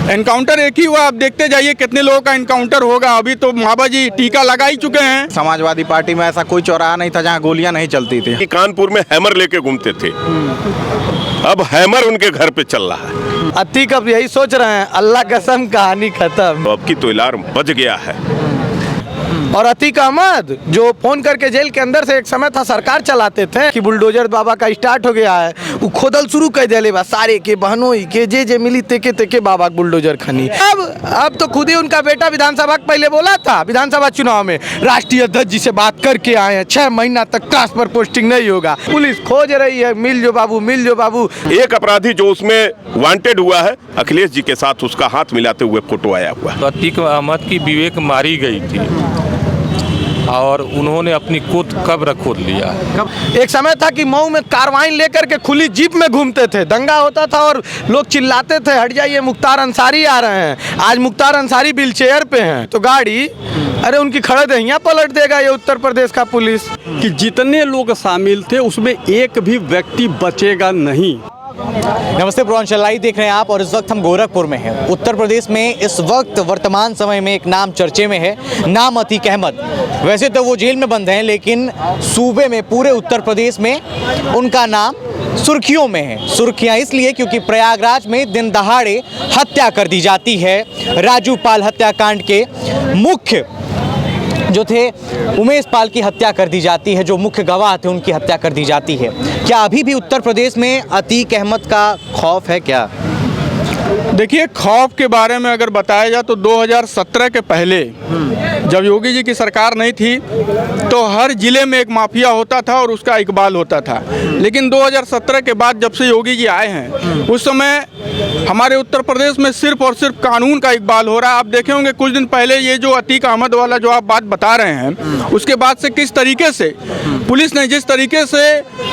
Encounter एक ही हुआ, आप देखते जाइए कितने लोगों का एनकाउंटर होगा। अभी तो महाबा जी टीका लगा ही चुके हैं। समाजवादी पार्टी में ऐसा कोई चौराहा नहीं था जहां गोलियां नहीं चलती थी। कानपुर में हैमर लेके घूमते थे, अब हैमर उनके घर पे चल रहा है। अतीक अब यही सोच रहे हैं, अल्लाह कसम कहानी खत्म। अब की तो अलार्म बज गया है। और अतीक अहमद जो फोन करके जेल के अंदर से एक समय था सरकार चलाते थे कि बुलडोजर बाबा का स्टार्ट हो गया है, वो खोदल शुरू कर दिले बा सारे के बहनों के जे मिली तेके तेके बाबा बुलडोजर खनी। अब तो खुद ही उनका बेटा विधानसभा पहले बोला था, विधानसभा चुनाव में राष्ट्रीय अध्यक्ष जी से बात करके आए हैं, 6 महीना तक ट्रांसफर पोस्टिंग नहीं होगा। पुलिस खोज रही है, मिल जो बाबू मिल जो बाबू। एक अपराधी जो उसमें वांटेड हुआ है, अखिलेश जी के साथ उसका हाथ मिलाते हुए फोटो आया हुआ है। अतीक अहमद की विवेक मारी गई थी और उन्होंने अपनी कब्र खोद लिया। एक समय था कि मऊ में कार्बाइन लेकर के खुली जीप में घूमते थे, दंगा होता था और लोग चिल्लाते थे हट जाइए मुख्तार अंसारी आ रहे हैं। आज मुख्तार अंसारी व्हील चेयर पे हैं तो गाड़ी अरे उनकी खड़े दहिया पलट देगा ये उत्तर प्रदेश का पुलिस। कि जितने लोग शामिल थे उसमें एक भी व्यक्ति बचेगा नहीं। नमस्ते, पूर्वांचल लाइव देख रहे हैं आप और इस वक्त हम गोरखपुर में हैं। उत्तर प्रदेश में इस वक्त वर्तमान समय में एक नाम चर्चे में है, नाम अतीक अहमद। वैसे तो वो जेल में बंद हैं, लेकिन सूबे में पूरे उत्तर प्रदेश में उनका नाम सुर्खियों में है। सुर्खियां इसलिए क्योंकि प्रयागराज में दिन दहाड़े हत्या कर दी जाती है। राजू पाल हत्याकांड के मुख्य जो थे उमेश पाल की हत्या कर दी जाती है, जो मुख्य गवाह थे उनकी हत्या कर दी जाती है। क्या अभी भी उत्तर प्रदेश में अतीक अहमद का खौफ है क्या? देखिए, खौफ के बारे में अगर बताया जाए तो 2017 के पहले जब योगी जी की सरकार नहीं थी तो हर जिले में एक माफिया होता था और उसका इकबाल होता था। लेकिन 2017 के बाद जब से योगी जी आए हैं उस समय हमारे उत्तर प्रदेश में सिर्फ और सिर्फ कानून का इकबाल हो रहा है। आप देखे होंगे कुछ दिन पहले ये जो अतीक अहमद वाला जो आप बात बता रहे हैं, उसके बाद से किस तरीके से पुलिस ने जिस तरीके से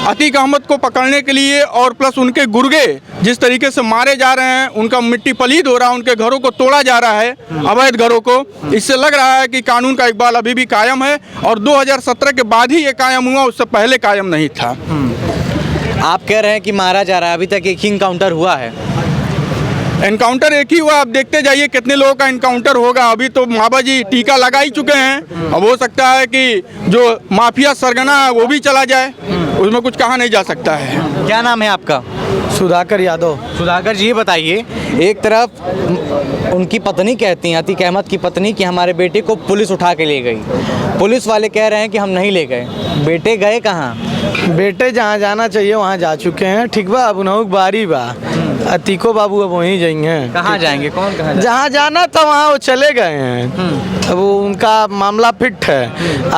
अतीक अहमद को पकड़ने के लिए और प्लस उनके गुर्गे जिस तरीके से मारे जा रहे हैं, उनका मिट्टी पलीद हो रहा है, उनके घरों को तोड़ा जा रहा है, अवैध घरों को, इससे लग रहा है कि कानून का इकबाल अभी भी कायम है और 2017 के बाद ही ये कायम हुआ, उससे पहले कायम नहीं था। आप कह रहे हैं कि मारा जा रहा है, अभी तक एक ही इनकाउंटर हुआ है। एनकाउंटर एक ही हुआ, आप देखते जाइए कितने लोगों का एनकाउंटर होगा। अभी तो महाबा जी टीका लगा ही चुके हैं। अब हो सकता है कि जो माफिया सरगना है वो भी चला जाए, उसमें कुछ कहा नहीं जा सकता है। क्या नाम है आपका? सुधाकर यादव। सुधाकर जी, ये बताइए, एक तरफ उनकी पत्नी कहती हैं, अतीक अहमद की पत्नी, कि हमारे बेटे को पुलिस उठा के ले गई। पुलिस वाले कह रहे हैं कि हम नहीं ले गए। बेटे गए कहाँ? बेटे जहाँ जाना चाहिए वहाँ जा चुके हैं। ठीक बा, अब उन्होंने बारी बा, अतीको बाबू अब वहीं जाएंगे। कहाँ जाएंगे? कौन कहाँ? जहाँ जाना था वहाँ वो चले गए हैं। अब वो उनका मामला फिट है।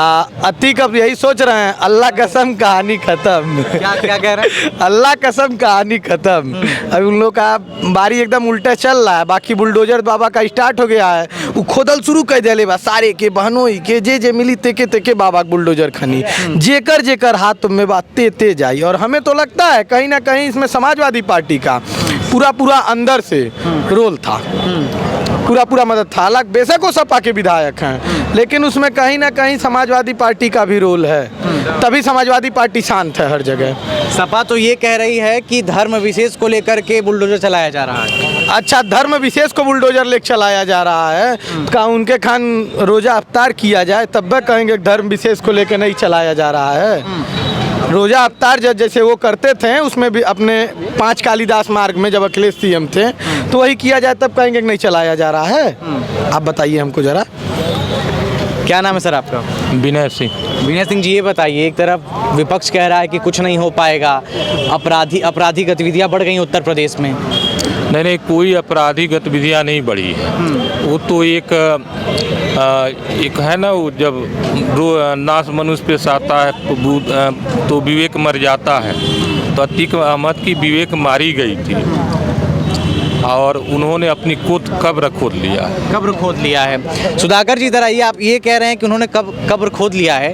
अतीक अब यही सोच रहे हैं, अल्लाह कसम कहानी खत्म। क्या कह रहे हैं? अल्लाह कसम कहानी खत्म। अभी उन लोग का बारी एकदम उल्टा चल रहा है। बाकी बुलडोजर बाबा का स्टार्ट हो गया है, वो खोदल शुरू कर दिले बा सारे के बहनों के जे मिली तेके तेके बाबा बुलडोजर खनी, जेकर जेकर हाथ में बात ते जाई। और हमें तो लगता है कहीं ना कहीं इसमें समाजवादी पार्टी का पूरा अंदर से रोल था, पूरा मदद था। हालांकि बेशक वो सपा के विधायक हैं, लेकिन उसमें कहीं ना कहीं समाजवादी पार्टी का भी रोल है, तभी समाजवादी पार्टी शांत है हर जगह। सपा तो ये कह रही है कि धर्म विशेष को लेकर के बुलडोजर चलाया जा रहा है। अच्छा, धर्म विशेष को बुलडोजर लेकर चलाया जा रहा है? का उनके खान रोजा अफ्तार किया जाए तब भी कहेंगे धर्म विशेष को लेकर नहीं चलाया जा रहा है। रोजा अफ्तार जैसे वो करते थे, उसमें भी अपने 5 कालिदास मार्ग में जब अखिलेश सीएम थे तो वही किया जाए तब कहेंगे कि नहीं चलाया जा रहा है। आप बताइए हमको जरा। क्या नाम है सर आपका? विनय सिंह। विनय सिंह जी, ये बताइए, एक तरफ विपक्ष कह रहा है कि कुछ नहीं हो पाएगा, अपराधी गतिविधियां बढ़ गई उत्तर प्रदेश में। नहीं, कोई अपराधी गतिविधियां नहीं बढ़ी है। वो तो एक है ना, वो जब नाश मनुष्य पे आता है तो विवेक मर जाता है। तो अतीक अहमद की विवेक मारी गई थी और उन्होंने अपनी कब्र खोद लिया है। कब्र खोद लिया है। सुधाकर जी, इधर आइए। आप ये कह रहे हैं कि उन्होंने कब्र खोद लिया है,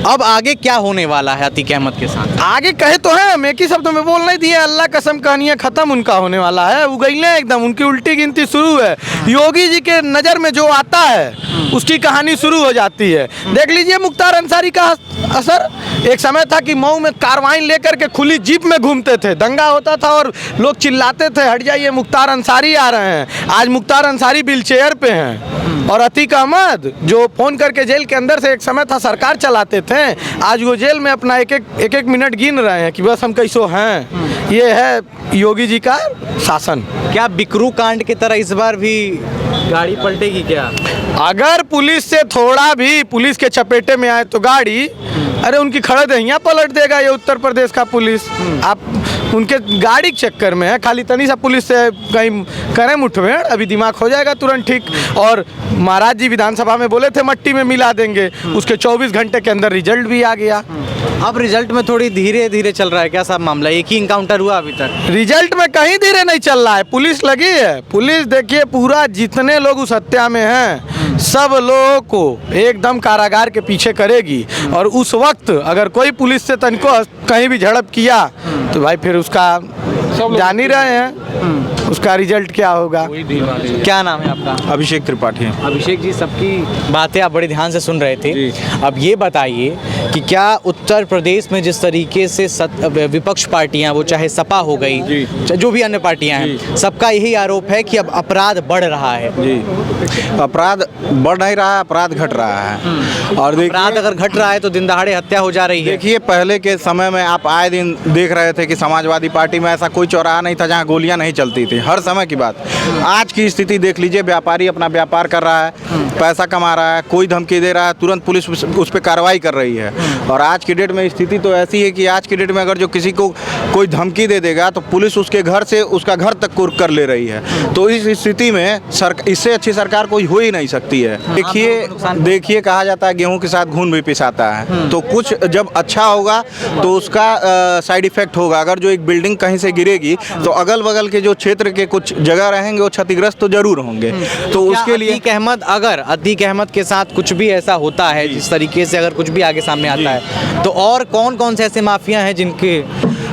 अब आगे क्या होने वाला है अतीक अहमद के साथ? आगे कहे तो है, हम एक ही शब्दों में बोल नहीं दिए, अल्लाह कसम कहानियां खत्म उनका होने वाला है। उगैले एकदम, उनकी उल्टी गिनती शुरू है। योगी जी के नज़र में जो आता है उसकी कहानी शुरू हो जाती है। देख लीजिए मुख्तार अंसारी का असर। एक समय था कि मऊ में कार्बाइन लेकर के खुली जीप में घूमते थे, दंगा होता था और लोग चिल्लाते थे हट जाइए मुख्तार अंसारी आ रहे हैं। आज मुख्तार अंसारी व्हील चेयर पे हैं और अतीक अहमद जो फ़ोन करके जेल के अंदर से एक समय था सरकार चलाते थे, आज वो जेल में अपना एक एक मिनट गिन रहे हैं कि बस हम कैसो हैं। ये है योगी जी का शासन। क्या बिकरू कांड की तरह इस बार भी गाड़ी पलटेगी क्या? अगर पुलिस से थोड़ा भी पुलिस के चपेटे में आए तो गाड़ी, अरे उनकी खड़े दहियाँ पलट देगा ये उत्तर प्रदेश का पुलिस। आप उनके गाड़ी के चक्कर में है, खाली तनी सा पुलिस से कहीं करें मुठभेड़, अभी दिमाग हो जाएगा तुरंत ठीक। और महाराज जी विधानसभा में बोले थे मट्टी में मिला देंगे, उसके 24 घंटे के अंदर रिजल्ट भी आ गया। अब रिजल्ट में थोड़ी धीरे धीरे चल रहा है क्या साहब मामला? एक ही इनकाउंटर हुआ अभी तक। रिजल्ट में कहीं धीरे नहीं चल रहा है, पुलिस लगी है। पुलिस देखिए पूरा जितने लोग उस हत्या में हैं सब लोगों को एकदम कारागार के पीछे करेगी। और उस वक्त अगर कोई पुलिस से तनिको कहीं भी झड़प किया तो भाई फिर उसका जान ही रहे हैं उसका रिजल्ट क्या होगा। क्या नाम है आपका? अभिषेक त्रिपाठी। अभिषेक जी, सबकी बातें आप बड़े ध्यान से सुन रहे थे। अब ये बताइए कि क्या उत्तर प्रदेश में जिस तरीके से विपक्ष पार्टियां, वो चाहे सपा हो गई, जो भी अन्य पार्टियां हैं, सबका यही आरोप है कि अब अपराध बढ़ रहा है। जी, अपराध बढ़ नहीं रहा है, अपराध घट रहा है। और अपराध अगर घट रहा है तो दिन दहाड़े हत्या हो जा रही है। देखिए, पहले के समय में आप आए दिन देख रहे थे कि समाजवादी पार्टी में ऐसा कोई चौराहा नहीं था जहाँ गोलियां नहीं चलती थी, हर समय की बात। आज की स्थिति देख लीजिए, व्यापारी अपना व्यापार कर रहा है, पैसा कमा रहा है, कोई धमकी दे रहा है तुरंत पुलिस उस पर कार्रवाई कर रही है। और आज की डेट में स्थिति तो ऐसी है कि आज की डेट में अगर जो किसी को कोई धमकी दे देगा तो पुलिस उसके घर से उसका घर तक कुर्क कर ले रही है। तो इस स्थिति में इससे अच्छी सरकार कोई हो ही नहीं सकती है। देखिए कहा जाता है गेहूं के साथ घून भी पिसाता है, तो कुछ जब अच्छा होगा तो उसका साइड इफेक्ट होगा। अगर जो एक बिल्डिंग कहीं से गिरेगी तो अगल बगल के जो क्षेत्र के कुछ जगह रहेंगे वो क्षतिग्रस्त तो जरूर होंगे। तो उसके लिए अतीक अहमद के साथ कुछ भी ऐसा होता है, जिस तरीके से अगर कुछ भी आगे सामने आता है, तो और कौन कौन से ऐसे माफिया हैं जिनके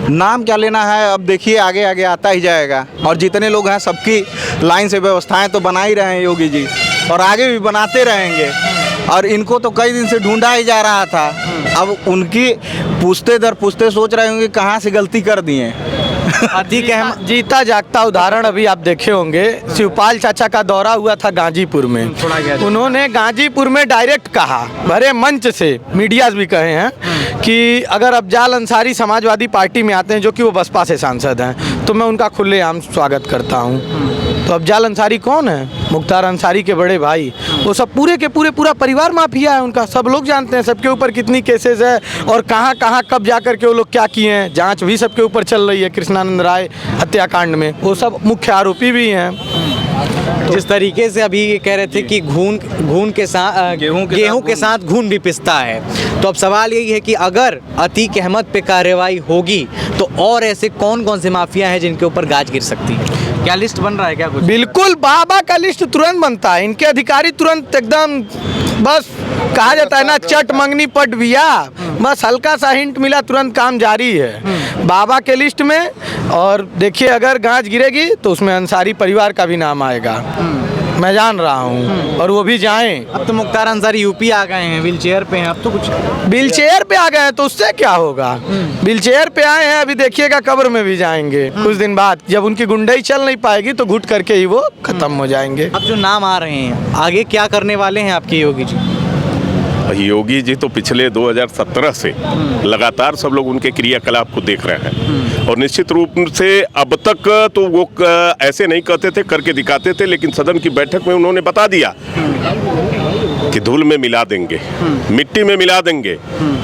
नाम क्या लेना है, अब देखिए आगे आगे आता ही जाएगा। और जितने लोग हैं सबकी लाइन से व्यवस्थाएं तो बना ही रहे हैं योगी जी, और आगे भी बनाते रहेंगे। और इनको तो कई दिन से ढूंढा ही जा रहा था, अब उनकी पूछते दर पूछते सोच रहे होंगे कहाँ से गलती कर दिए। अतीक अहमद जीता जागता उदाहरण अभी आप देखे होंगे, शिवपाल चाचा का दौरा हुआ था गाजीपुर में। उन्होंने गाजीपुर में डायरेक्ट कहा, भरे मंच से मीडिया भी कहे हैं कि अगर अफजाल अंसारी समाजवादी पार्टी में आते हैं, जो कि वो बसपा से सांसद हैं, तो मैं उनका खुलेआम स्वागत करता हूँ। तो अफजाल अंसारी कौन है? मुख्तार अंसारी के बड़े भाई। वो सब पूरे के पूरा परिवार माफिया है उनका, सब लोग जानते हैं सबके ऊपर कितनी केसेस है और कहाँ कहाँ कब जा कर के वो लोग क्या किए हैं। जांच भी सबके ऊपर चल रही है कृष्णानंद राय हत्याकांड में, वो सब मुख्य आरोपी भी हैं। जिस तरीके से अभी ये कह रहे थे कि घून के साथ गेहूं के साथ घून भी पिसता है, तो अब सवाल यही है कि अगर अतीक अहमद पे कार्रवाई होगी तो और ऐसे कौन कौन से माफिया हैं जिनके ऊपर गाज गिर सकती है? क्या लिस्ट बन रहा है क्या कुछ? बिल्कुल, बाबा का लिस्ट तुरंत बनता है। इनके अधिकारी तुरंत एकदम, बस कहा जाता है ना, चट मंगनी पट बिया, बस हल्का सा हिंट मिला तुरंत काम जारी है बाबा के लिस्ट में। और देखिए अगर गाज गिरेगी तो उसमें अंसारी परिवार का भी नाम आएगा, मैं जान रहा हूँ, और वो भी जाएं। अब तो मुख्तार अंसारी यूपी आ गए हैं, व्हील चेयर पे हैं, अब तो कुछ व्हील चेयर पे आ गए हैं तो उससे क्या होगा? व्हील चेयर पे आए हैं, अभी देखिएगा कब्र में भी जाएंगे कुछ दिन बाद, जब उनकी गुंडई चल नहीं पाएगी तो घुट करके ही वो खत्म हो जाएंगे। अब जो नाम आ रहे हैं, आगे क्या करने वाले हैं आपके योगी जी? योगी जी तो पिछले 2017 से लगातार सब लोग उनके क्रियाकलाप को देख रहे हैं, और निश्चित रूप से अब तक तो वो ऐसे नहीं कहते थे, करके दिखाते थे, लेकिन सदन की बैठक में उन्होंने बता दिया कि धूल में मिला देंगे, मिट्टी में मिला देंगे,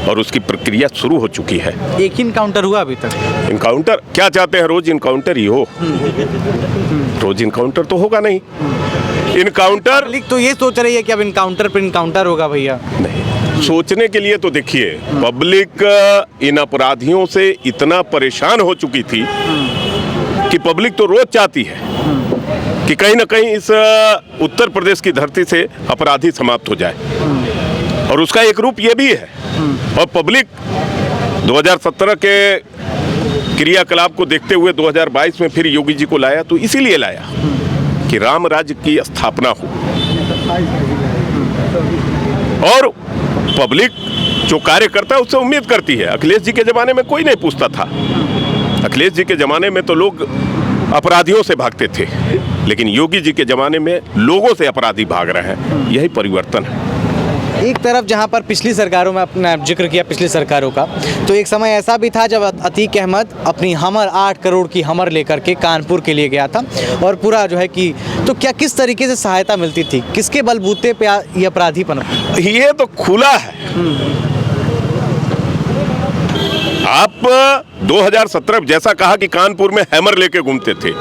और उसकी प्रक्रिया शुरू हो चुकी है। एक ही इनकाउंटर हुआ अभी तक? इनकाउंटर क्या चाहते हैं? रोज इनकाउंटर ही हो? रोज इनकाउंटर तो होगा नहीं। इनकाउंटर पब्लिक तो ये सोच रही है कि अब इनकाउंटर पे इनकाउंटर होगा भैया। नहीं, सोचने के लिए तो देखिए, पब्लिक इन अपराधियों से इतना परेशान हो चुकी थी कि पब्लिक तो रोज चाहती है कि कहीं ना कहीं इस उत्तर प्रदेश की धरती से अपराधी समाप्त हो जाए, और उसका एक रूप ये भी है। और पब्लिक 2017 के क्रियाकलाप को देखते हुए 2022 में फिर योगी जी को लाया, तो इसीलिए लाया कि राम राज्य की स्थापना हो। और पब्लिक जो कार्य करता है उससे उम्मीद करती है। अखिलेश जी के ज़माने में कोई नहीं पूछता था। अखिलेश जी के ज़माने में तो लोग अपराधियों से भागते थे, लेकिन योगी जी के ज़माने में लोगों से अपराधी भाग रहे हैं। यही परिवर्तन है। एक तरफ जहां पर पिछली सरकारों में अपना जिक्र किया पिछली सरकारों का, तो एक समय ऐसा भी था जब अतीक अहमद अपनी हमर 8 करोड़ की हमर लेकर के कानपुर के लिए गया था और पूरा जो है कि तो क्या किस तरीके से सहायता मिलती थी, किसके बलबूते पे ये अपराधी पनप? ये तो खुला है। आप 2017 जैसा कहा कि कानपुर में हैमर लेके घूमते थे,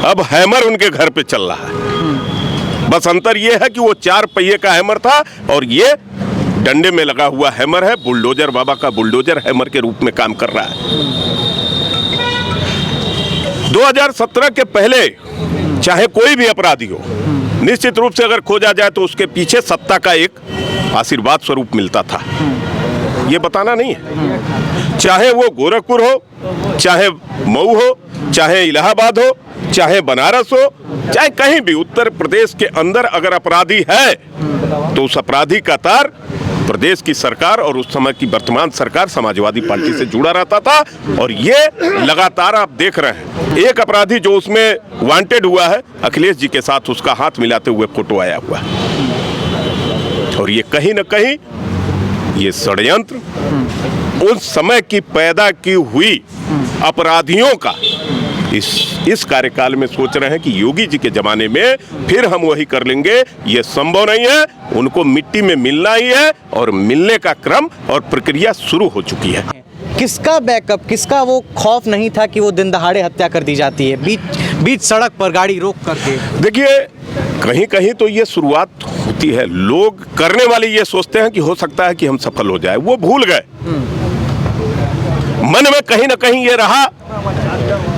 अब हैमर उनके घर पे चल रहा है। बस अंतर यह है कि वो 4 पहिए का हैमर था और ये डंडे में लगा हुआ हैमर है। बुलडोजर बाबा का बुलडोजर हैमर के रूप में काम कर रहा है। 2017 के पहले चाहे कोई भी अपराधी हो, निश्चित रूप से अगर खोजा जाए तो उसके पीछे सत्ता का एक आशीर्वाद स्वरूप मिलता था। ये बताना नहीं है। चाहे वो गोरखपुर हो, चाहे मऊ हो, चाहे इलाहाबाद हो, चाहे बनारस हो, चाहे कहीं भी उत्तर प्रदेश के अंदर अगर अपराधी है तो उस अपराधी का तार प्रदेश की सरकार और उस समय की वर्तमान सरकार समाजवादी पार्टी से जुड़ा रहता था। और ये लगातार आप देख रहे हैं। एक अपराधी जो उसमें वांटेड हुआ है, अखिलेश जी के साथ उसका हाथ मिलाते हुए फोटो आया हुआ है। और ये कहीं ना कहीं ये षड्यंत्र उस समय की पैदा की हुई अपराधियों का इस कार्यकाल में सोच रहे हैं कि योगी जी के जमाने में फिर हम वही कर लेंगे। ये संभव नहीं है। उनको मिट्टी में मिलना ही है और मिलने का क्रम और प्रक्रिया शुरू हो चुकी है। किसका बैकअप, किसका वो खौफ नहीं था कि वो दिन दहाड़े हत्या कर दी जाती है बीच सड़क पर गाड़ी रोक करके? देखिए, कहीं कहीं तो ये शुरुआत होती है। लोग करने वाले ये सोचते हैं कि हो सकता है कि हम सफल हो जाए, वो भूल गए। मन में कहीं ना कहीं ये रहा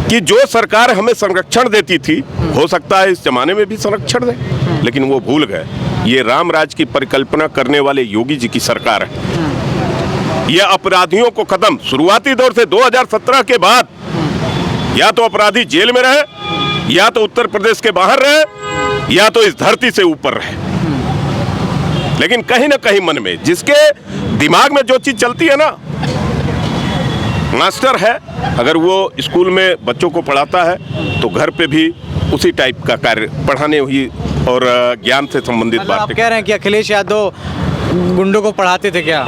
कि जो सरकार हमें संरक्षण देती थी, हो सकता है इस जमाने में भी संरक्षण दे, लेकिन वो भूल गए। ये राम राज की परिकल्पना करने वाले योगी जी की सरकार है। ये अपराधियों को खत्म, शुरुआती दौर से 2017 के बाद या तो अपराधी जेल में रहे, या तो उत्तर प्रदेश के बाहर रहे, या तो इस धरती से ऊपर रहे। लेकिन कहीं ना कहीं मन में जिसके दिमाग में जो चीज चलती है ना, मास्टर है, अगर वो स्कूल में बच्चों को पढ़ाता है तो घर पे भी उसी टाइप का कार्य पढ़ाने हुई और ज्ञान से संबंधित मतलब आप बातें कह रहे हैं कि अखिलेश यादव गुंडों को पढ़ाते थे क्या?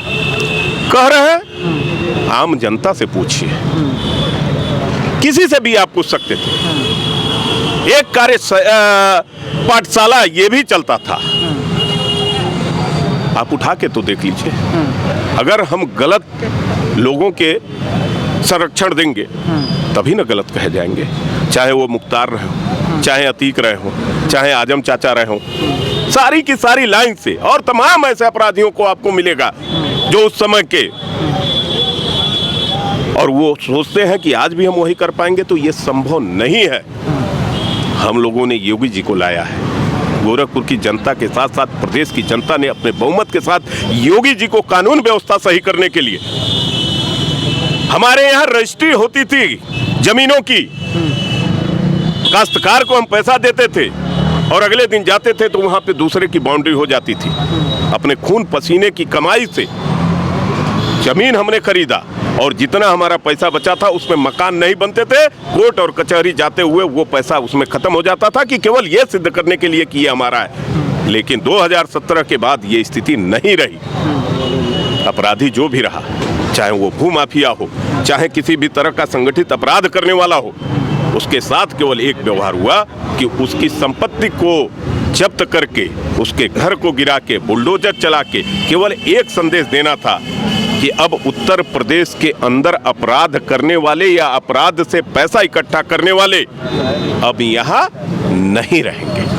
कह रहे हैं। आम जनता से पूछिए, किसी से भी आप पूछ सकते थे। एक कार्य पाठशाला ये भी चलता था, आप उठा के तो देख लीजिए। अगर हम गलत लोगों के संरक्षण देंगे तभी ना गलत कहे जाएंगे। चाहे वो मुख्तार रहे हो, चाहे अतीक रहे हो, चाहे आजम चाचा रहे हो, सारी की सारी लाइन से और तमाम ऐसे अपराधियों को आपको मिलेगा जो उस समय के, और वो सोचते हैं कि आज भी हम वही कर पाएंगे, तो ये संभव नहीं है। हम लोगों ने योगी जी को लाया है। गोरखपुर की जनता के साथ साथ प्रदेश की जनता ने अपने बहुमत के साथ योगी जी को कानून व्यवस्था सही करने के लिए, हमारे यहाँ रजिस्ट्री होती थी जमीनों की, काश्तकार को हम पैसा देते थे और अगले दिन जाते थे तो वहाँ पे दूसरे की बाउंड्री हो जाती थी। अपने खून पसीने की कमाई से जमीन हमने खरीदा और जितना हमारा पैसा बचा था उसमें मकान नहीं बनते थे। कोर्ट और कचहरी जाते हुए वो पैसा उसमें खत्म हो जाता था कि केवल ये सिद्ध करने के लिए कि ये हमारा है। लेकिन 2017 के बाद ये स्थिति नहीं रही। अपराधी जो भी रहा, चाहे वो भू माफिया हो, चाहे किसी भी तरह का संगठित अपराध करने वाला हो, उसके साथ केवल एक व्यवहार हुआ कि उसकी संपत्ति को जब्त करके, उसके घर को गिरा के, बुलडोजर चला के केवल एक संदेश देना था कि अब उत्तर प्रदेश के अंदर अपराध करने वाले या अपराध से पैसा इकट्ठा करने वाले अब यहाँ नहीं रहेंगे।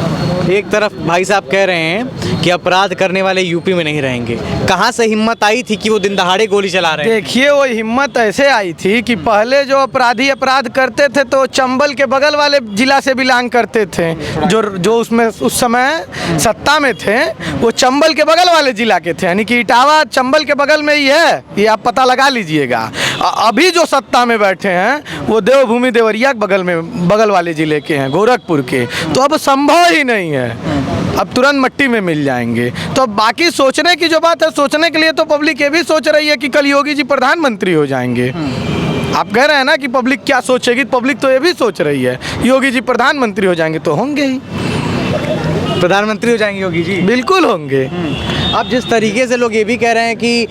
एक तरफ भाई साहब कह रहे हैं कि अपराध करने वाले यूपी में नहीं रहेंगे। कहाँ से हिम्मत आई थी कि वो दिन दहाड़े गोली चला रहे हैं? देखिए, वो हिम्मत ऐसे आई थी कि पहले जो अपराधी अपराध करते थे तो चंबल के बगल वाले जिला से बिलोंग करते थे। जो उसमें उस समय सत्ता में थे वो चंबल के बगल वाले जिला के थे, यानी कि इटावा चंबल के बगल में ही है, ये आप पता लगा लीजिएगा। अभी जो सत्ता में बैठे हैं वो देवभूमि देवरिया बगल वाले जिले के हैं, गोरखपुर के। तो अब संभव ही नहीं है, अब तुरंत मट्टी में मिल जाएंगे। तो बाकी सोचने की जो बात है, सोचने के लिए तो पब्लिक ये भी सोच रही है कि कल योगी जी प्रधानमंत्री हो जाएंगे। आप कह रहे हैं ना कि पब्लिक क्या सोचेगी, पब्लिक तो ये भी सोच रही है योगी जी प्रधानमंत्री हो जाएंगे तो होंगे ही, प्रधानमंत्री हो जाएंगे योगी जी? बिल्कुल होंगे। अब जिस तरीके से लोग ये भी कह रहे हैं कि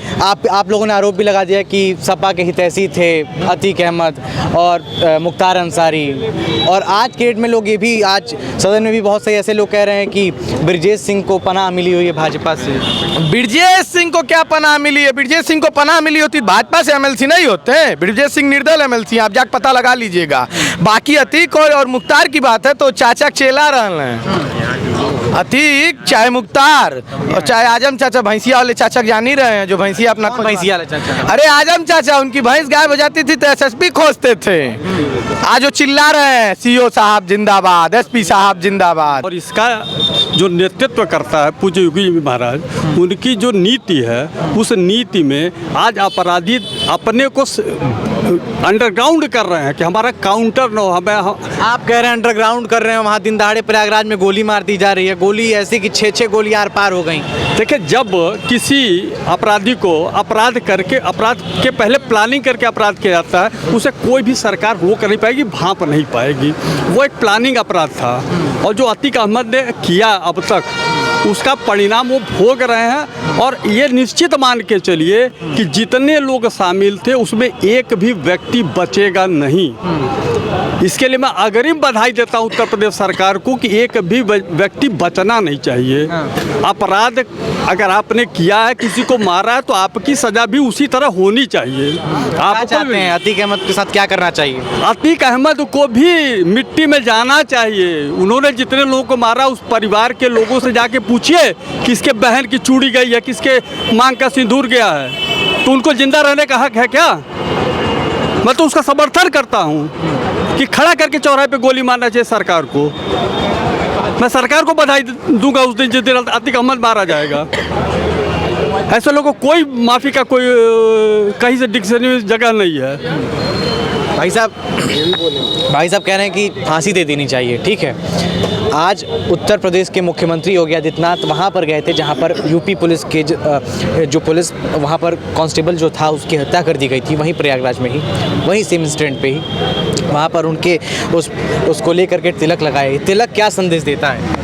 आप लोगों ने आरोप भी लगा दिया कि सपा के हितैषी थे अतीक अहमद और मुख्तार अंसारी, और आज के डेट में लोग ये भी, आज सदन में भी बहुत से ऐसे लोग कह रहे हैं कि ब्रजेश सिंह को पनाह मिली हुई है भाजपा से। ब्रजेश सिंह को क्या पनाह मिली है? ब्रजेश सिंह को पनाह मिली होती भाजपा से एमएलसी नहीं होते। ब्रजेश सिंह निर्दल एमएलसी, आप जाके पता लगा लीजिएगा। बाकी अतीक और मुख्तार की बात है तो चाचा चेला रहे हैं। अतीक चाहे मुख्तार और चाहे आजम चाचा, भैंसिया वाले चाचा जान ही रहे हैं जो भैंसिया अपना भैंसिया वाले चाचा? अरे आजम चाचा, उनकी भैंस गायब हो जाती थी तो एसएसपी खोजते थे। आज वो चिल्ला रहे हैं सीओ साहब जिंदाबाद, एसपी साहब जिंदाबाद। और इसका जो नेतृत्व करता है पूज्य योगी जी महाराज, उनकी जो नीति है उस नीति में आज अपराधी अपने को अंडरग्राउंड कर रहे हैं कि हमारा काउंटर न हो। हमें आप कह रहे हैं अंडरग्राउंड कर रहे हैं, वहाँ दिन दहाड़े प्रयागराज में गोली मार दी जा रही है, गोली ऐसी कि 6-6 गोली आर पार हो गई। देखिए, जब किसी अपराधी को अपराध करके, अपराध के पहले प्लानिंग करके अपराध किया जाता है, उसे कोई भी सरकार रोक नहीं पाएगी, भांप नहीं पाएगी। वो एक प्लानिंग अपराध था और जो अतीक अहमद ने किया अब तक, उसका परिणाम वो भोग रहे हैं। और ये निश्चित मान के चलिए कि जितने लोग शामिल थे उसमें एक भी व्यक्ति बचेगा नहीं। इसके लिए मैं अग्रिम बधाई देता हूँ उत्तर प्रदेश सरकार को कि एक भी व्यक्ति बचना नहीं चाहिए। अपराध अगर आपने किया है, किसी को मारा है, तो आपकी सजा भी उसी तरह होनी चाहिए। आप चाहते हैं अतीक अहमद के साथ क्या करना चाहिए? अतीक अहमद को भी मिट्टी में जाना चाहिए। उन्होंने जितने लोगों को मारा, उस परिवार के लोगों से जाके पूछिए किसके बहन की चूड़ी गई है, किसके मांग का सिंदूर गया है, तो उनको जिंदा रहने का हक है क्या? मैं तो उसका समर्थन करता हूँ कि खड़ा करके चौराहे पे गोली मारना चाहिए सरकार को। मैं सरकार को बधाई दूंगा उस दिन जिस दिन अतीक अहमद मारा जाएगा। ऐसे लोगों को कोई माफ़ी का कोई कहीं से डिक्शनरी में जगह नहीं है। भाई साहब कह रहे हैं कि फांसी दे देनी चाहिए, ठीक है। आज उत्तर प्रदेश के मुख्यमंत्री योगी आदित्यनाथ वहाँ पर गए थे जहाँ पर यूपी पुलिस के जो पुलिस वहाँ पर कांस्टेबल जो था उसकी हत्या कर दी गई थी, वहीं प्रयागराज में ही, वहीं सेम इंसिडेंट पे ही वहाँ पर उनके उसको लेकर के तिलक लगाए। तिलक क्या संदेश देता है?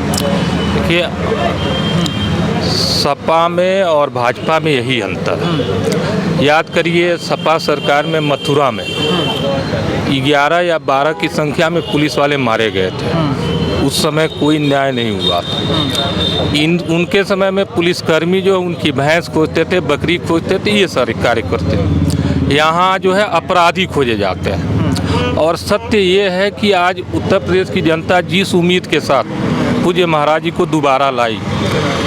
देखिए, सपा में और भाजपा में यही अंतर है। याद करिए, सपा सरकार में मथुरा में 11 या 12 की संख्या में पुलिस वाले मारे गए थे। उस समय कोई न्याय नहीं हुआ था। उनके समय में पुलिसकर्मी जो उनकी भैंस खोजते थे, बकरी खोजते थे, ये सारे कार्य करते थे। यहाँ जो है अपराधी खोजे जाते हैं। और सत्य ये है कि आज उत्तर प्रदेश की जनता जिस उम्मीद के साथ पूज्य महाराज जी को दोबारा लाई,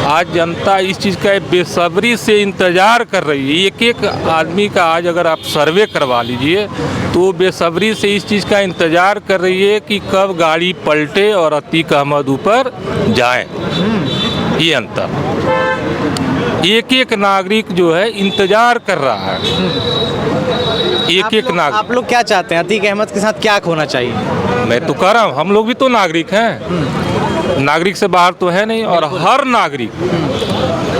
आज जनता इस चीज़ का बेसब्री से इंतज़ार कर रही है। एक एक आदमी का आज अगर आप सर्वे करवा लीजिए तो बेसब्री से इस चीज़ का इंतज़ार कर रही है कि कब गाड़ी पलटे और अतीक अहमद ऊपर जाए। ये अंतर एक एक नागरिक जो है इंतज़ार कर रहा है। एक नागरिक। आप लोग क्या चाहते हैं? अतीक अहमद के साथ क्या होना चाहिए? मैं तो कह रहा हूँ, हम लोग भी तो नागरिक हैं, नागरिक से बाहर तो है नहीं। और हर नागरिक,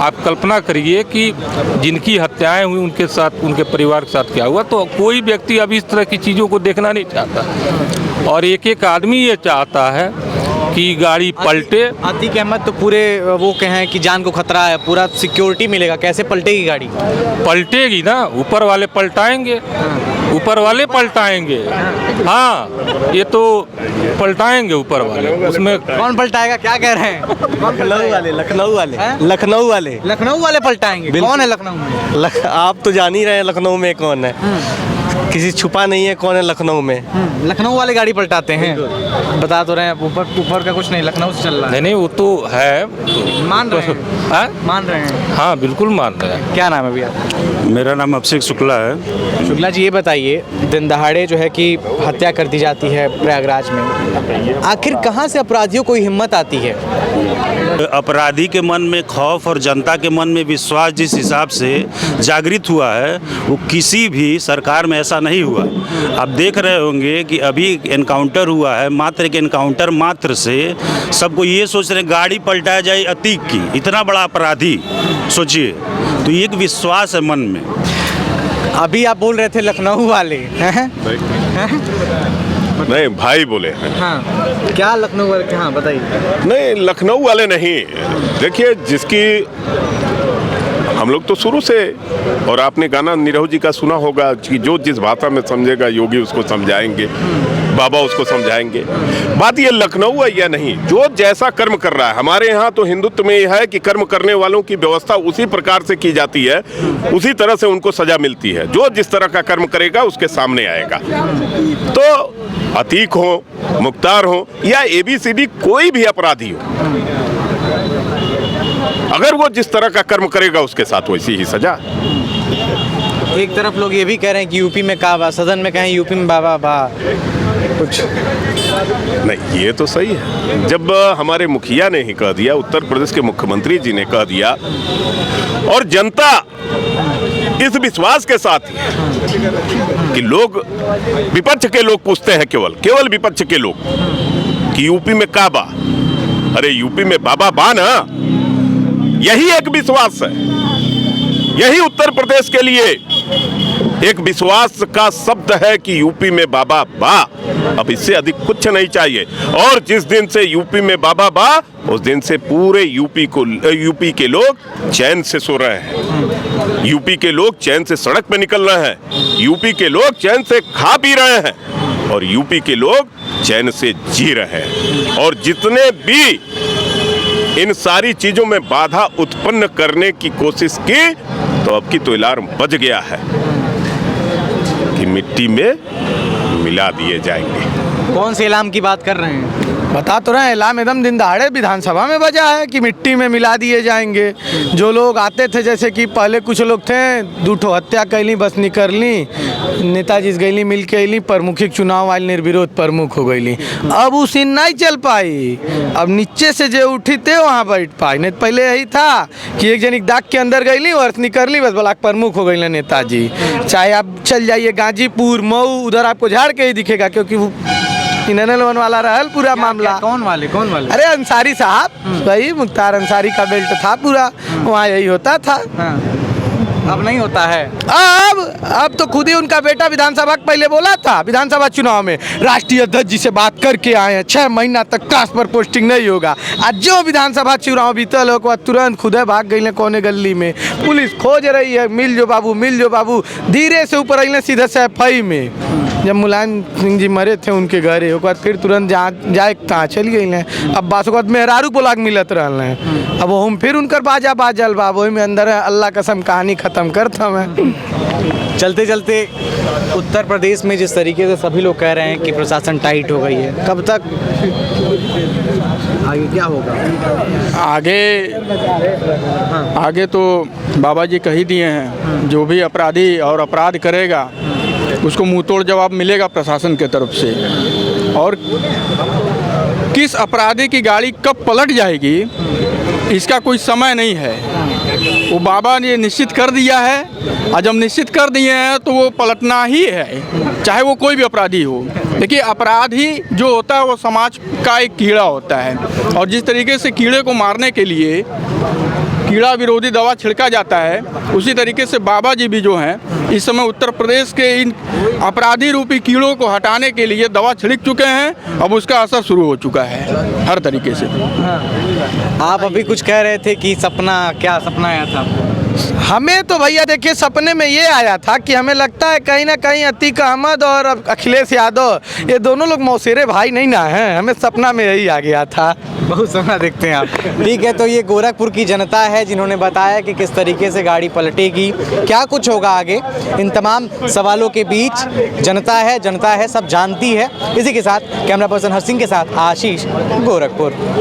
आप कल्पना करिए कि जिनकी हत्याएं हुई उनके साथ, उनके परिवार के साथ क्या हुआ, तो कोई व्यक्ति अब इस तरह की चीज़ों को देखना नहीं चाहता। और एक एक आदमी ये चाहता है कि गाड़ी पलटे। अतीक अहमद तो पूरे वो कहें कि जान को खतरा है, पूरा सिक्योरिटी मिलेगा, कैसे पलटेगी गाड़ी? पलटेगी ना, ऊपर वाले पलटाएंगे, ऊपर वाले पलटाएंगे। हाँ, ये तो पलटाएंगे ऊपर वाले। उसमें कौन पलटाएगा? क्या कह रहे हैं? लखनऊ वाले लखनऊ वाले पलटाएंगे। कौन है लखनऊ में? आप तो जान ही रहे हैं लखनऊ में कौन है। किसी छुपा नहीं है कौन है लखनऊ में। लखनऊ वाले गाड़ी पलटाते हैं, बता तो रहे हैं। ऊपर का कुछ नहीं, लखनऊ से चल रहा है। नहीं, वो तो है, मान रहे हैं? मान रहे हैं? हाँ, बिल्कुल मान रहे हैं। क्या नाम है भैया? मेरा नाम अभिषेक शुक्ला है। शुक्ला जी, ये बताइए, दिन दहाड़े जो है कि हत्या कर दी जाती है प्रयागराज में, आखिर कहाँ से अपराधियों को हिम्मत आती है? अपराधी के मन में खौफ और जनता के मन में विश्वास जिस हिसाब से जागृत हुआ है, वो किसी भी सरकार में ऐसा नहीं हुआ। आप देख रहे होंगे कि अभी एनकाउंटर हुआ है, मात्र एक एनकाउंटर मात्र से सबको ये सोच रहे हैं गाड़ी पलटाया जाए अतीक की, इतना बड़ा अपराधी सोचिए। तो ये एक विश्वास है मन में। अभी आप बोल रहे थे लखनऊ वाले हैं? नहीं, भाई बोले हैं। हाँ, क्या लखनऊ वाले? हाँ बताइए। नहीं, लखनऊ वाले नहीं। देखिए, जिसकी हम लोग तो शुरू से, और आपने गाना नीरव जी का सुना होगा कि जो जिस भाषा में समझेगा योगी उसको समझाएंगे, बाबा उसको समझाएंगे। बात ये लखनऊ है या नहीं, जो जैसा कर्म कर रहा है। हमारे यहाँ तो हिंदुत्व में यह है कि कर्म करने वालों की व्यवस्था उसी प्रकार से की जाती है, उसी तरह से उनको सजा मिलती है। जो जिस तरह का कर्म करेगा उसके सामने आएगा। तो अतीक हो, मुख्तार हो या ABCD कोई भी अपराधी हो, अगर वो जिस तरह का कर्म करेगा उसके साथ वैसी ही सजा। एक तरफ लोग ये भी कह रहे हैं कि यूपी में काबा, सदन में कहें यूपी में बाबा बा कुछ नहीं, ये तो सही है। जब हमारे मुखिया ने ही कह दिया, उत्तर प्रदेश के मुख्यमंत्री जी ने कह दिया, और जनता इस विश्वास के साथ कि लोग, विपक्ष के लोग पूछते हैं, केवल विपक्ष के लोग कि यूपी में काबा, अरे यूपी में बाबा बा ना, यही एक विश्वास है। यही उत्तर प्रदेश के लिए एक विश्वास का शब्द है कि यूपी में बाबा बा। अब इससे अधिक कुछ नहीं चाहिए। और जिस दिन से यूपी में बाबा बा, उस दिन से पूरे यूपी के लोग चैन से सो रहे हैं। यूपी के लोग चैन से सड़क पे निकल रहे हैं। यूपी के लोग चैन से खा पी रहे हैं, और यूपी के लोग चैन से जी रहे हैं। और जितने भी इन सारी चीजों में बाधा उत्पन्न करने की कोशिश की, तो अब की तो अलार्म बज गया है कि मिट्टी में मिला दिए जाएंगे। कौन से इलाम की बात कर रहे हैं? बता तो रहे हैं, इलाम एकदम दिन दहाड़े विधानसभा में बजा है कि मिट्टी में मिला दिए जाएंगे। जो लोग आते थे, जैसे कि पहले कुछ लोग थे, 2 हत्या कैली, बस निकर ली, नेताजी गईली मिल के अली, प्रमुखिक चुनाव आयल, निर्विरोध प्रमुख हो गईली। अब उस सीन नहीं चल पाई। अब नीचे से जो उठी थे वहाँ बैठ पाई। नहीं पहले यही था कि एक जन दाग के अंदर गईली, वर्ष निकर ली, बस ब्लॉक प्रमुख हो गई नेताजी। चाहे आप चल जाइए गाजीपुर, मऊ, उधर आपको झाड़ के ही दिखेगा, क्योंकि वो इनल वाला रहल पूरा मामला। कौन वाले? अरे अंसारी साहब, वही मुख्तार अंसारी का बेल्ट था पूरा, वहाँ यही होता था। हाँ। अब नहीं होता है। अब तो खुद ही उनका बेटा विधानसभा पहले बोला था, विधानसभा चुनाव में राष्ट्रीय अध्यक्ष जी से बात करके आए हैं, 6 महीना तक ट्रांसफर पोस्टिंग नहीं होगा। आज जो विधानसभा चुनाव बीतल हो, तुरंत खुद भाग गई कोने गली में, पुलिस खोज रही है, मिल जो बाबू। धीरे से ऊपर आई सीधे सैफई में, जब मुलायम सिंह जी मरे थे उनके घरे, बाद फिर तुरंत जाए कहाँ चल गई हैं। अब बास मेहरारू बोला मिलत रहा हैं। अब हम फिर उनकर बाजा बाजल बा, वही में अंदर है, अल्लाह कसम कहानी ख़त्म करता मैं। चलते चलते उत्तर प्रदेश में जिस तरीके से सभी लोग कह रहे हैं कि प्रशासन टाइट हो गई है, कब तक आगे क्या होगा? आगे तो बाबा जी कह ही दिए हैं, जो भी अपराधी और अपराध करेगा उसको मुंह तोड़ जवाब मिलेगा प्रशासन के तरफ से। और किस अपराधी की गाड़ी कब पलट जाएगी इसका कोई समय नहीं है, वो बाबा ने निश्चित कर दिया है। और जब निश्चित कर दिए हैं तो वो पलटना ही है, चाहे वो कोई भी अपराधी हो। देखिए, अपराधी जो होता है वो समाज का एक कीड़ा होता है, और जिस तरीके से कीड़े को मारने के लिए कीड़ा विरोधी दवा छिड़का जाता है, उसी तरीके से बाबा जी भी जो हैं इस समय उत्तर प्रदेश के इन अपराधी रूपी कीड़ों को हटाने के लिए दवा छिड़क चुके हैं। अब उसका असर शुरू हो चुका है हर तरीके से। आप अभी कुछ कह रहे थे कि क्या सपना आया था? हमें तो भैया देखिए, सपने में ये आया था कि हमें लगता है कहीं ना कहीं अतीक अहमद और अखिलेश यादव, ये दोनों लोग मौसेरे भाई नहीं ना हैं। हमें सपना में यही आ गया था। बहुत सपना देखते हैं आप। ठीक है, तो ये गोरखपुर की जनता है जिन्होंने बताया कि किस तरीके से गाड़ी पलटेगी, क्या कुछ होगा आगे। इन तमाम सवालों के बीच जनता है, सब जानती है। इसी के साथ कैमरा पर्सन हर सिंह के साथ आशीष, गोरखपुर।